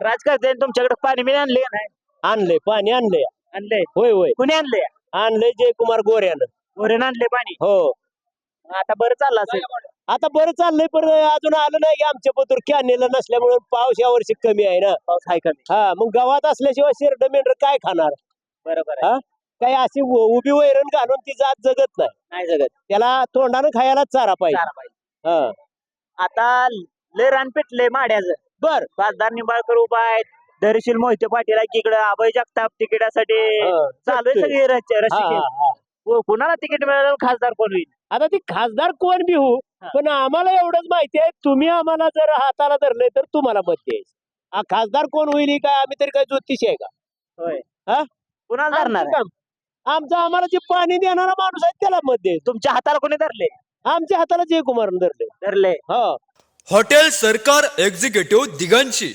राजकारणी तुमच्याकडे पाणी मी आणले का नाही? आणलंय पाणी आणलंय. आणलंय. होय होय कुणी आणलंय? आणलंय जयकुमार गोऱ्यानं. वरून आणले पाणी. हो आता बरं चाललं असेल. आता बरं चाललंय पण अजून आलं नाही आमच्या पतूर कॅनेल नसल्यामुळे पाऊस यावर्षी कमी आहे ना. पाऊस आहे कमी. हा मग गावात असल्याशिवाय शेरड मेंढर काय खाणार. बरोबर आहे. हा काही अशी उभी वैरण घालून ती जात जगत नाही. नाही जगत. त्याला तोंडानं खायला चारा पाहिजे. चारा पाहिजे. हा आता लय रान पेटले माड्याचं. बर खासदार निंबाळकर उभा आहेत. धैर्यशील मोहिते पाटील आहे इकडे. अभय जगताप तिकिटासाठी चालू आहे सगळी रस्ते. कुणाला तिकीट मिळालं खासदार कोण होईल? आता ती खासदार कोण बी हो पण आम्हाला एवढंच माहिती आहे तुम्ही आम्हाला जर हाताला धरले तर तुम्हाला मत द्यायचं. खासदार कोण होईल ही काय आम्ही तरी काय ज्योतिषी आहे का? होय. हा कुणाला धरणार आमचं काम. आमचं आम्हाला जे पाणी देणारा माणूस आहे त्याला मत द्यायचं. तुमच्या हाताला कोणी धरले? आमच्या हाताला जयकुमार धरले. धरले. हो हॉटेल सरकार एक्झिक्युटिव्ह दिगंची